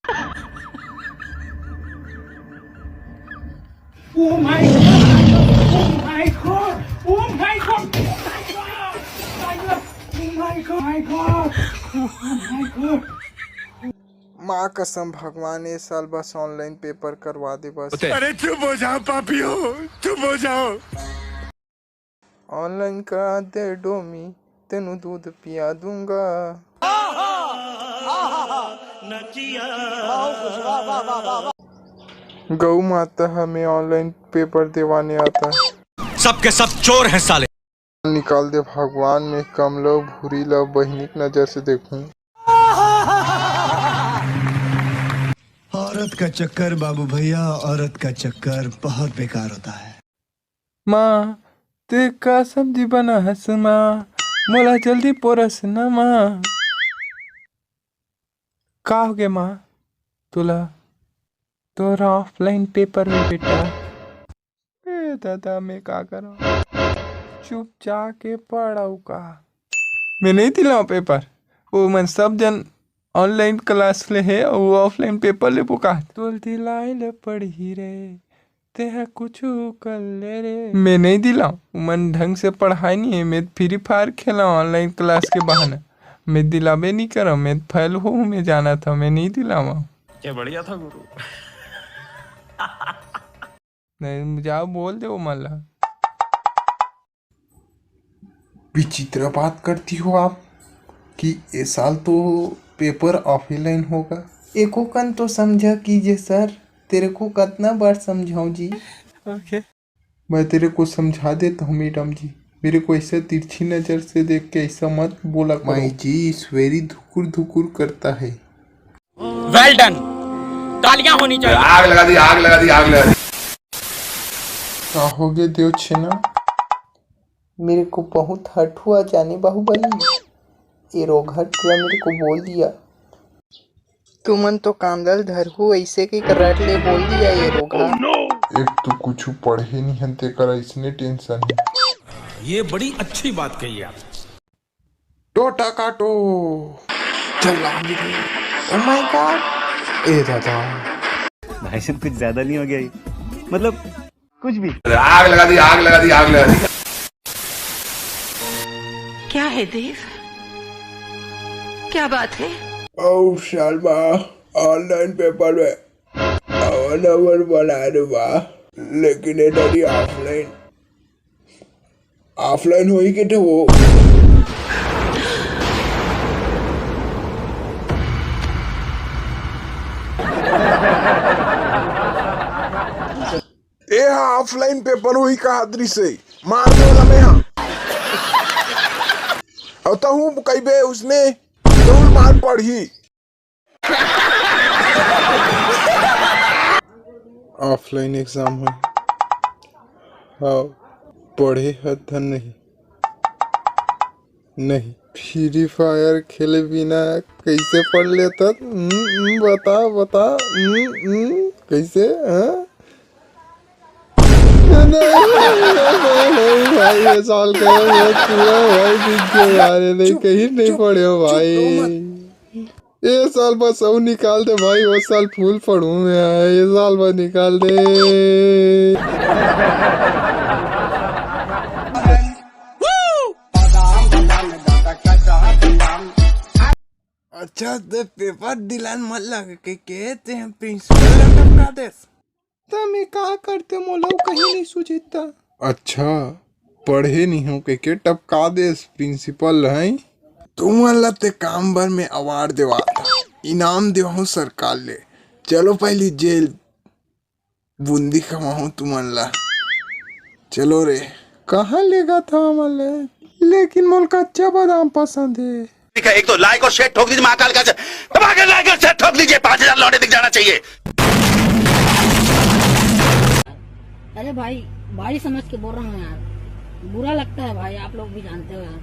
Oh my god! Oh my god! Oh my god! Oh my god! My god! Oh my god! माँ कसम भगवान इस साल बस ऑनलाइन पेपर करवा दे बस। अरे चुप हो जाओ पापियो, चुप हो जाओ। ऑनलाइन करा दे डोमी, तेनू दूध पिया दूंगा। गौ माता हमें ऑनलाइन पेपर दिवाने आता है। सबके सब चोर हैं साले। निकाल दे भगवान, में कम लो भूरी लो बहनी की नजर से देखूं। औरत का चक्कर बाबू भैया, औरत का चक्कर बहुत बेकार होता है। माँ ते का सब्जी बना हस माँ, मोला जल्दी पोरस न माँ। का हो गया माँ तुला? तोरा ऑफलाइन पेपर में बेटा। ए दादा मैं का करूं? चुप जाके पढ़ाऊ का। मैं नहीं दिलाऊं पेपर। वो मन सब जन ऑनलाइन क्लास ले है और वो ऑफलाइन पेपर ले पुका। तोल दिलाई ले पढ़ी रे, ते कुछ कर ले रे। मैं नहीं दिलाऊं, मन ढंग से पढ़ाई नहीं है। मैं फ्री फायर खेला ऑनलाइन क्लास के बहाने। मैं दिलावे नहीं करा, मैं फेल हूँ, मैं जाना था, मैं नहीं दिलावा। क्या बढ़िया था गुरु। नहीं जाओ बोल दे वो मल्ला। विचित्र बात करती हो आप कि इस साल तो पेपर ऑफलाइन होगा। एको कन तो समझा कीजिए सर, तेरे को कितना बार समझाऊं जी। ओके मैं तेरे को समझा देता हूँ मैडम जी। मेरे को ऐसा तिरछी नजर से देख के ऐसा मत बोला करो। माई जी ईश्वरी धुकुर धुकुर करता है। वेल डन, तालियां होनी चाहिए। आग लगा दी, आग लगा दी, आग लगा दी। क्या हो गया देव छेना? मेरे को बहुत हर्ट हुआ जाने बाहुबली। ये रोग हट हुआ, मेरे को बोल दिया। तुमन तो कामदल धर हो ऐसे की करट ले बोल दिया ये रोग। एक तो कुछ पढ़े नहीं हंते कर इसने टेंशन है। ये बड़ी अच्छी बात कही आप। टोटा काटो चल ओ माय गॉड। ए दादा भाई साहब कुछ ज्यादा नहीं हो गया ये? मतलब कुछ भी। आग लगा दी, आग लगा दी, आग लगा दी। क्या है देव, क्या बात है? ओ शर्मा ऑनलाइन पेपर में नंबर बना दूंगा, लेकिन ये डरी ऑफलाइन ऑफलाइन हुई कि वो ए हाँ ऑफलाइन पेपर हुई का हादरी से मार दो लमे। हाँ और तो हूँ कई बे उसने तो मार पढ़ी। ऑफलाइन एग्जाम हुई। हाँ पढ़े हथन नहीं नहीं फ्री फायर खेले बिना कैसे पढ़ लेता? बता बता कैसे? हाँ भाई ये साल का पूरा भाई पीछे यार नहीं कहीं नहीं पढ़े हो भाई। ये साल बस सब निकाल दे भाई, वो साल फूल पढ़ूं मैं। ये साल बस निकाल दे। अच्छा तो पेपर दिलान मत लग के कहते हैं प्रिंसिपल का देश मैं क्या करते मोला कहीं नहीं सुझीता। अच्छा पढ़े नहीं हो के टपका दे प्रिंसिपल है। तुम लते काम भर में अवार्ड देवा था, इनाम देवा सरकार ले। चलो पहली जेल बूंदी खवाऊं तुम ला। चलो रे कहाँ लेगा था हमारे, लेकिन मोल का अच्छा बादाम पसंद है। एक तो लाइक और शेयर ठोक दीजिए, महाकाल का दबा के लाइक और शेयर ठोक दीजिए। 5000 लौटे दिख जाना चाहिए। अरे भाई भाई समझ के बोल रहा हूँ यार, बुरा लगता है भाई, आप लोग भी जानते हो यार।